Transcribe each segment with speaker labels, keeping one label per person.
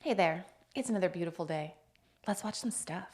Speaker 1: Hey there, it's another beautiful day. Let's watch some stuff.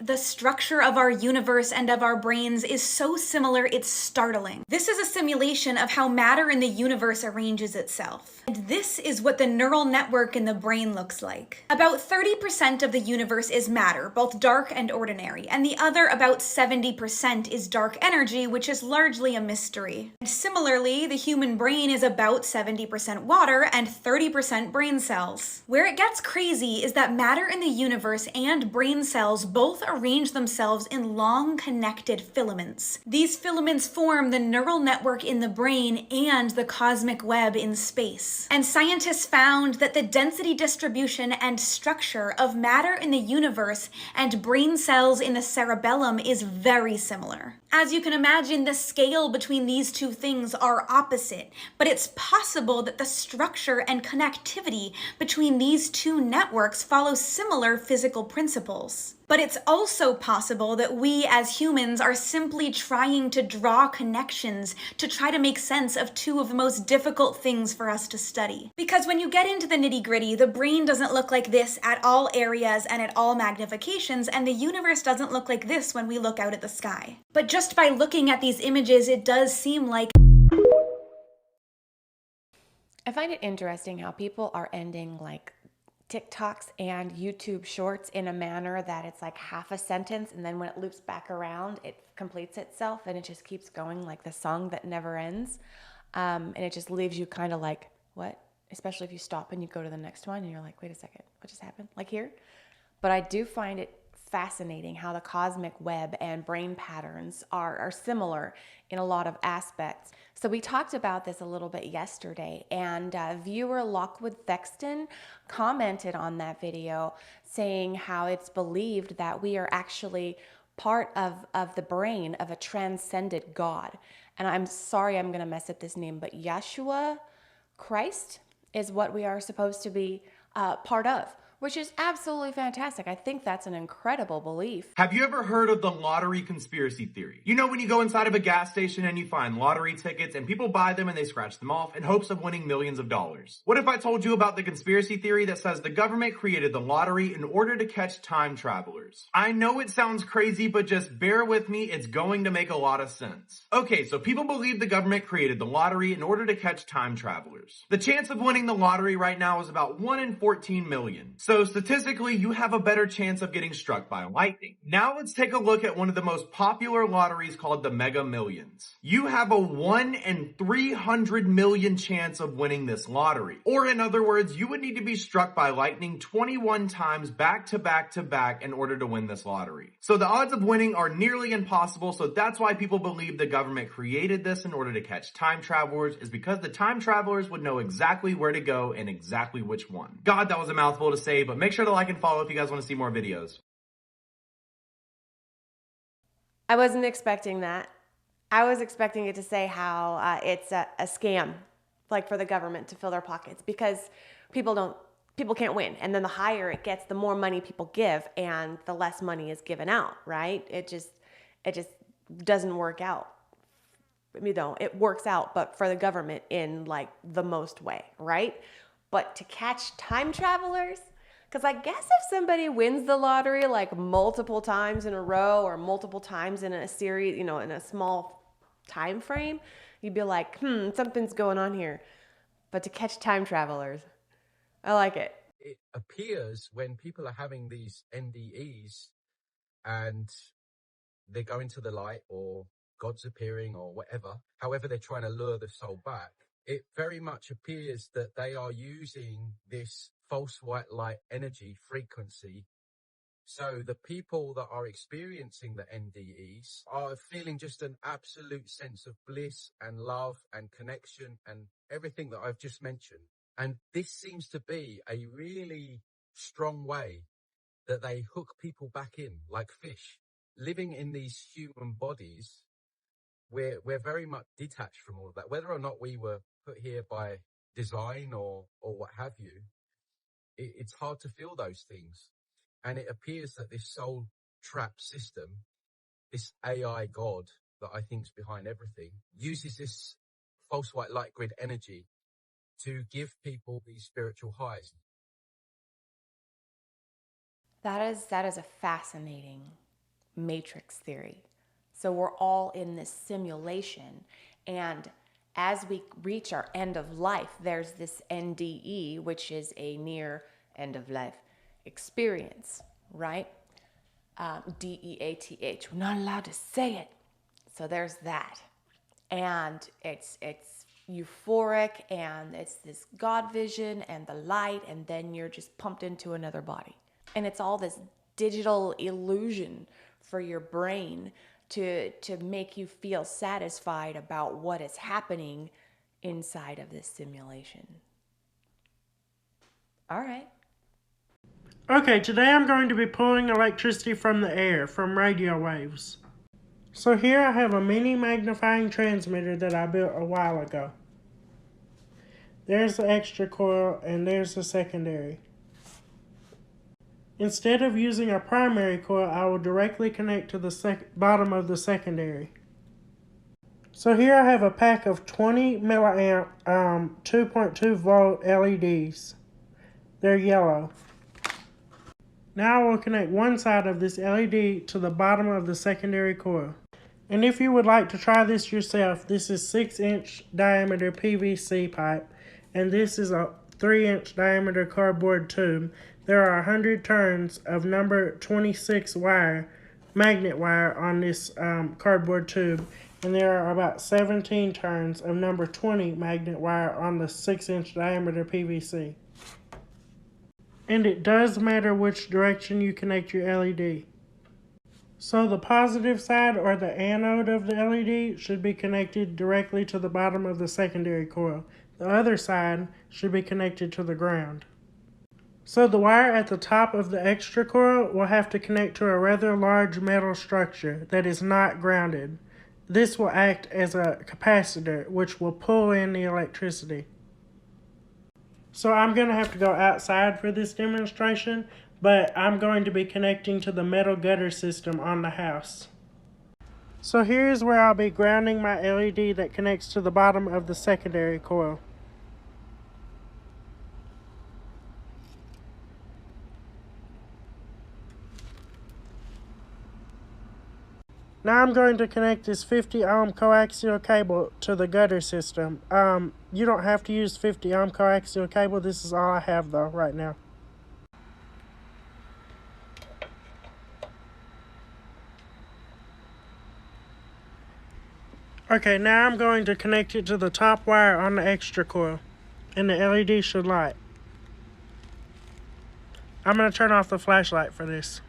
Speaker 2: The structure of our universe and of our brains is so similar, it's startling. This is a simulation of how matter in the universe arranges itself. And this is what the neural network in the brain looks like. About 30% of the universe is matter, both dark and ordinary, and the other about 70% is dark energy, which is largely a mystery. And similarly, the human brain is about 70% water and 30% brain cells. Where it gets crazy is that matter in the universe and brain cells both arrange themselves in long connected filaments. These filaments form the neural network in the brain and the cosmic web in space. And scientists found that the density distribution and structure of matter in the universe and brain cells in the cerebellum is very similar. As you can imagine, the scale between these two things are opposite, but it's possible that the structure and connectivity between these two networks follow similar physical principles. But it's also possible that we as humans are simply trying to draw connections to try to make sense of two of the most difficult things for us to study. Because when you get into the nitty-gritty, the brain doesn't look like this at all areas and at all magnifications, and the universe doesn't look like this when we look out at the sky. But just by looking at these images, it does seem like
Speaker 1: I find it interesting how people are ending TikToks and YouTube shorts in a manner that it's like half a sentence, and then when it loops back around, it completes itself and it just keeps going like the song that never ends. And it just leaves you kind of like, what? Especially if you stop and you go to the next one and you're like, wait a second, what just happened? Like here? But I do find it fascinating how the cosmic web and brain patterns are similar in a lot of aspects. So we talked about this a little bit yesterday, and viewer Lockwood Thexton commented on that video saying how it's believed that we are actually part of the brain of a transcended God. And I'm sorry I'm going to mess up this name, but Yeshua Christ is what we are supposed to be part of, which is absolutely fantastic. I think that's an incredible belief.
Speaker 3: Have you ever heard of the lottery conspiracy theory? You know, when you go inside of a gas station and you find lottery tickets and people buy them and they scratch them off in hopes of winning millions of dollars. What if I told you about the conspiracy theory that says the government created the lottery in order to catch time travelers? I know it sounds crazy, but just bear with me, it's going to make a lot of sense. Okay, so people believe the government created the lottery in order to catch time travelers. The chance of winning the lottery right now is about 1 in 14 million. So statistically, you have a better chance of getting struck by lightning. Now let's take a look at one of the most popular lotteries called the Mega Millions. You have a 1 in 300 million chance of winning this lottery. Or in other words, you would need to be struck by lightning 21 times back to back to back in order to win this lottery. So the odds of winning are nearly impossible, so that's why people believe the government created this in order to catch time travelers, is because the time travelers would know exactly where to go and exactly which one. God, that was a mouthful to say, but make sure to like and follow if you guys want to see more videos.
Speaker 1: I wasn't expecting that. I was expecting it to say how it's a scam, like for the government to fill their pockets, because people can't win. And then the higher it gets, the more money people give and the less money is given out, right? It just doesn't work out. You know, it works out, but for the government in like the most way, right? But to catch time travelers, because I guess if somebody wins the lottery like multiple times in a row or multiple times in a series, you know, in a small time frame, you'd be like, something's going on here. But to catch time travelers, I like it.
Speaker 4: It appears when people are having these NDEs and they're going to the light or God's appearing or whatever, however they're trying to lure the soul back, it very much appears that they are using this false white light energy frequency. So the people that are experiencing the NDEs are feeling just an absolute sense of bliss and love and connection and everything that I've just mentioned. And this seems to be a really strong way that they hook people back in like fish. Living in these human bodies, we're very much detached from all of that. Whether or not we were put here by design or what have you, it's hard to feel those things. And it appears that this soul trap system, this AI God that I think is behind everything, uses this false white light grid energy to give people these spiritual highs.
Speaker 1: That is a fascinating matrix theory. So we're all in this simulation, and as we reach our end of life, there's this NDE, which is a near end of life experience, right? DEATH. We're not allowed to say it. So there's that. And it's euphoric, and it's this God vision and the light, and then you're just pumped into another body. And it's all this digital illusion for your brain to make you feel satisfied about what is happening inside of this simulation. All right.
Speaker 5: Okay, today I'm going to be pulling electricity from the air, from radio waves. So here I have a mini magnifying transmitter that I built a while ago. There's the extra coil and there's the secondary. Instead of using a primary coil, I will directly connect to the bottom of the secondary. So here I have a pack of 20 milliamp 2.2 volt LEDs. They're yellow. Now I will connect one side of this LED to the bottom of the secondary coil. And if you would like to try this yourself, this is 6-inch diameter PVC pipe, and this is a 3-inch diameter cardboard tube. There are 100 turns of number 26 wire, magnet wire, on this cardboard tube, and there are about 17 turns of number 20 magnet wire on the 6-inch diameter PVC. And it does matter which direction you connect your LED. So the positive side, or the anode of the LED, should be connected directly to the bottom of the secondary coil. The other side should be connected to the ground. So the wire at the top of the extra coil will have to connect to a rather large metal structure that is not grounded. This will act as a capacitor, which will pull in the electricity. So I'm going to have to go outside for this demonstration, but I'm going to be connecting to the metal gutter system on the house. So here's where I'll be grounding my LED that connects to the bottom of the secondary coil. Now I'm going to connect this 50 ohm coaxial cable to the gutter system. You don't have to use 50 ohm coaxial cable. This is all I have though right now. Okay, now I'm going to connect it to the top wire on the extra coil, and the LED should light. I'm going to turn off the flashlight for this.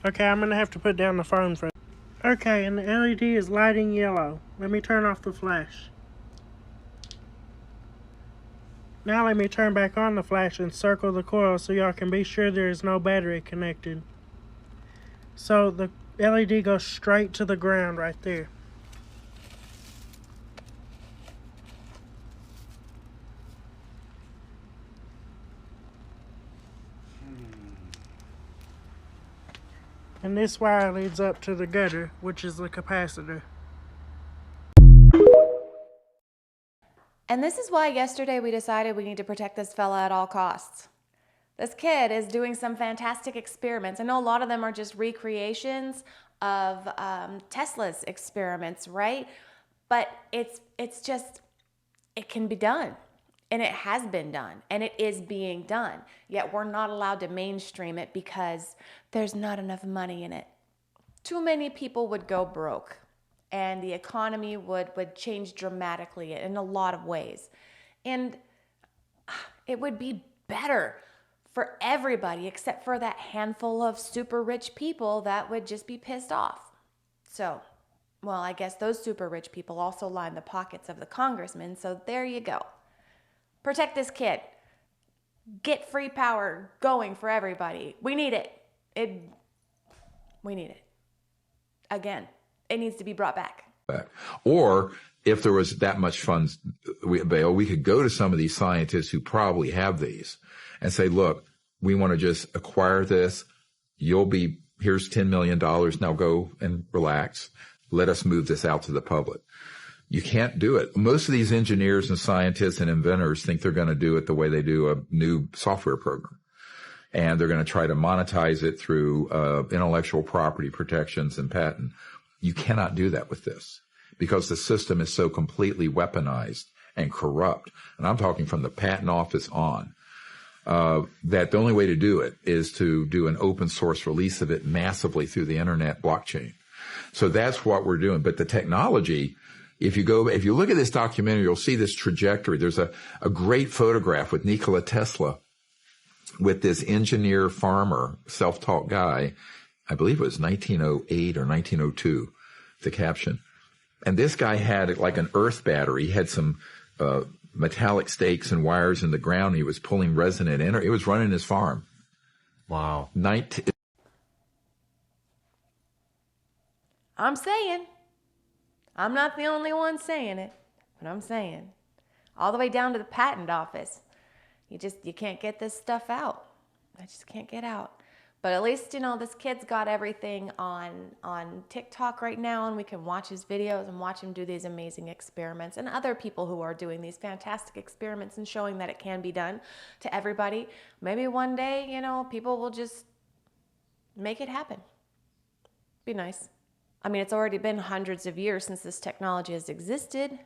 Speaker 5: Okay, I'm going to have to put down the phone for it. Okay, and the LED is lighting yellow. Let me turn off the flash. Now let me turn back on the flash and circle the coil so y'all can be sure there is no battery connected. So the LED goes straight to the ground right there. And this wire leads up to the gutter, which is the capacitor.
Speaker 1: And this is why yesterday we decided we need to protect this fella at all costs. This kid is doing some fantastic experiments. I know a lot of them are just recreations of Tesla's experiments, right? But it's just, it can be done. And it has been done. And it is being done. Yet we're not allowed to mainstream it because there's not enough money in it. Too many people would go broke. And the economy would change dramatically in a lot of ways. And it would be better for everybody except for that handful of super rich people that would just be pissed off. So, well, I guess those super rich people also line the pockets of the congressmen, so there you go. Protect this kid. Get free power going for everybody. We need it. We need it. Again. It needs to be brought back.
Speaker 6: Or if there was that much funds available, we could go to some of these scientists who probably have these and say, look, we want to just acquire this. Here's $10 million. Now go and relax. Let us move this out to the public. You can't do it. Most of these engineers and scientists and inventors think they're going to do it the way they do a new software program. And they're going to try to monetize it through intellectual property protections and patent. You cannot do that with this because the system is so completely weaponized and corrupt. And I'm talking from the patent office on. That the only way to do it is to do an open source release of it massively through the internet blockchain. So that's what we're doing. But the technology, if you look at this documentary, you'll see this trajectory. There's a great photograph with Nikola Tesla with this engineer farmer, self-taught guy. I believe it was 1908 or 1902, the caption. And this guy had like an earth battery. He had some, metallic stakes and wires in the ground. He was pulling resin in. It was running his farm.
Speaker 7: Wow.
Speaker 1: I'm saying, I'm not the only one saying it, but I'm saying, all the way down to the patent office, you can't get this stuff out. I just can't get out. But at least, this kid's got everything on TikTok right now, and we can watch his videos and watch him do these amazing experiments, and other people who are doing these fantastic experiments and showing that it can be done to everybody. Maybe one day, people will just make it happen. Be nice. I mean, it's already been hundreds of years since this technology has existed,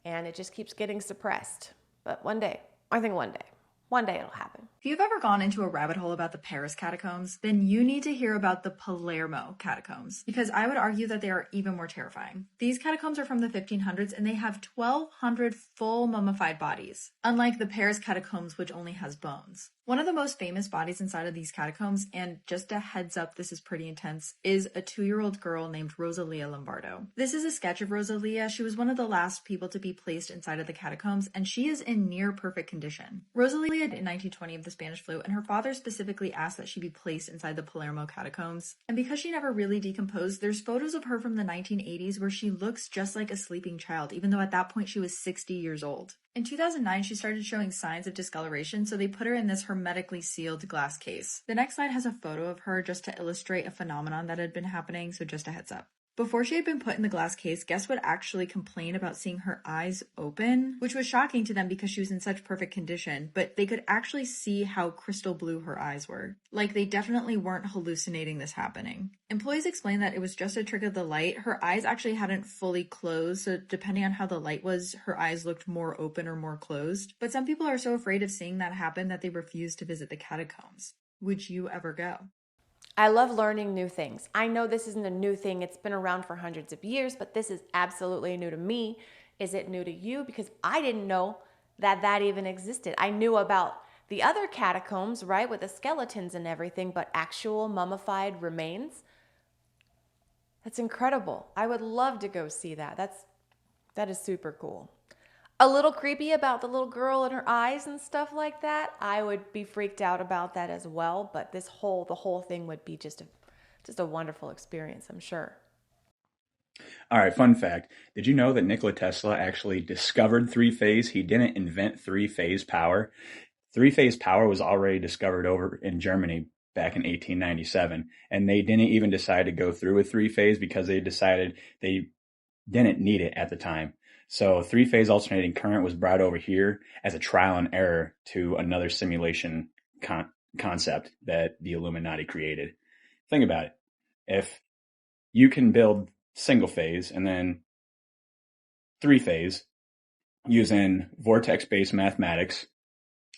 Speaker 1: and it just keeps getting suppressed. But one day it'll happen.
Speaker 8: If you've ever gone into a rabbit hole about the Paris catacombs, then you need to hear about the Palermo catacombs, because I would argue that they are even more terrifying. These catacombs are from the 1500s, and they have 1,200 full mummified bodies, unlike the Paris catacombs, which only has bones. One of the most famous bodies inside of these catacombs, and just a heads up, this is pretty intense, is a 2-year-old girl named Rosalia Lombardo. This is a sketch of Rosalia. She was one of the last people to be placed inside of the catacombs, and she is in near perfect condition. Rosalia died in 1920 of the Spanish flu, and her father specifically asked that she be placed inside the Palermo catacombs. And because she never really decomposed, there's photos of her from the 1980s where she looks just like a sleeping child, even though at that point she was 60 years old. In 2009, she started showing signs of discoloration, so they put her in this hermetically sealed glass case. The next slide has a photo of her just to illustrate a phenomenon that had been happening, so just a heads up. Before she had been put in the glass case, guests would actually complain about seeing her eyes open, which was shocking to them because she was in such perfect condition, but they could actually see how crystal blue her eyes were. Like, they definitely weren't hallucinating this happening. Employees explained that it was just a trick of the light. Her eyes actually hadn't fully closed, so depending on how the light was, her eyes looked more open or more closed. But some people are so afraid of seeing that happen that they refuse to visit the catacombs. Would you ever go?
Speaker 1: I love learning new things. I know this isn't a new thing. It's been around for hundreds of years, but this is absolutely new to me. Is it new to you? Because I didn't know that even existed. I knew about the other catacombs, right, with the skeletons and everything, but actual mummified remains. That's incredible. I would love to go see that. That is super cool. A little creepy about the little girl and her eyes and stuff like that. I would be freaked out about that as well, but the whole thing would be just a wonderful experience, I'm sure.
Speaker 9: All right, fun fact. Did you know that Nikola Tesla actually discovered three-phase? He didn't invent three-phase power. Three-phase power was already discovered over in Germany back in 1897, and they didn't even decide to go through with three-phase because they decided they didn't need it at the time. So three-phase alternating current was brought over here as a trial and error to another simulation concept that the Illuminati created. Think about it. If you can build single phase and then three-phase using vortex-based mathematics,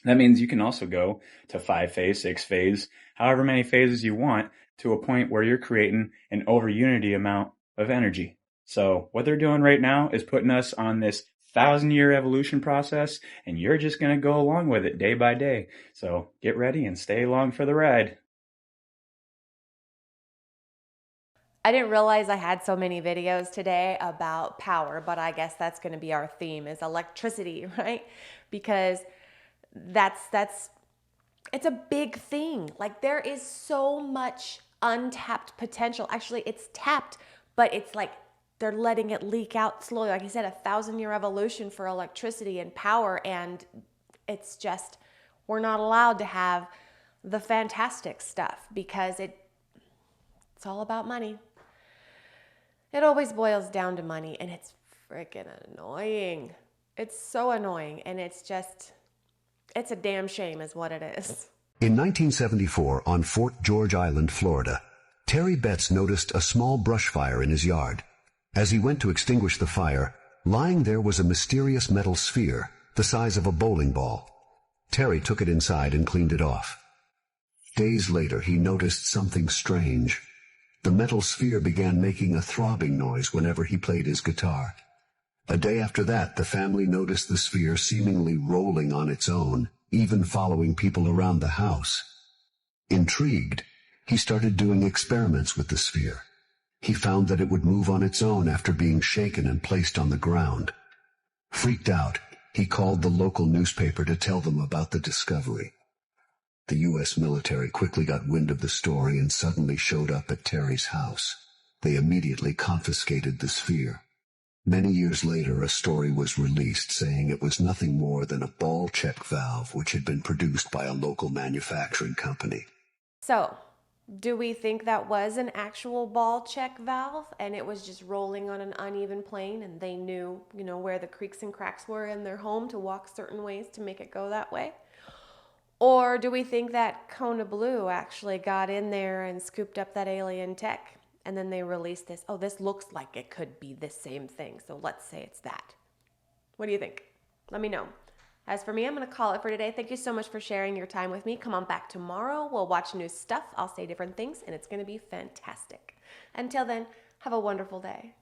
Speaker 9: that means you can also go to 5-phase, 6-phase, however many phases you want, to a point where you're creating an over-unity amount of energy. So what they're doing right now is putting us on this 1,000-year evolution process, and you're just going to go along with it day by day. So get ready and stay along for the ride.
Speaker 1: I didn't realize I had so many videos today about power, but I guess that's going to be our theme, is electricity, right? Because it's a big thing. Like, there is so much untapped potential. Actually, it's tapped, but it's like they're letting it leak out slowly. Like I said, 1,000-year evolution for electricity and power, and it's just, we're not allowed to have the fantastic stuff because it's all about money. It always boils down to money, and it's freaking annoying. It's so annoying, and it's a damn shame is what it is.
Speaker 7: In 1974, on Fort George Island, Florida, Terry Betts noticed a small brush fire in his yard. As he went to extinguish the fire, lying there was a mysterious metal sphere the size of a bowling ball. Terry took it inside and cleaned it off. Days later, he noticed something strange. The metal sphere began making a throbbing noise whenever he played his guitar. A day after that, the family noticed the sphere seemingly rolling on its own, even following people around the house. Intrigued, he started doing experiments with the sphere. He found that it would move on its own after being shaken and placed on the ground. Freaked out, he called the local newspaper to tell them about the discovery. The U.S. military quickly got wind of the story and suddenly showed up at Terry's house. They immediately confiscated the sphere. Many years later, a story was released saying it was nothing more than a ball check valve which had been produced by a local manufacturing company.
Speaker 1: So, do we think that was an actual ball check valve and it was just rolling on an uneven plane and they knew, where the creaks and cracks were in their home to walk certain ways to make it go that way? Or do we think that Kona Blue actually got in there and scooped up that alien tech and then they released this? Oh, this looks like it could be the same thing, so let's say it's that. What do you think? Let me know. As for me, I'm going to call it for today. Thank you so much for sharing your time with me. Come on back tomorrow. We'll watch new stuff. I'll say different things, and it's going to be fantastic. Until then, have a wonderful day.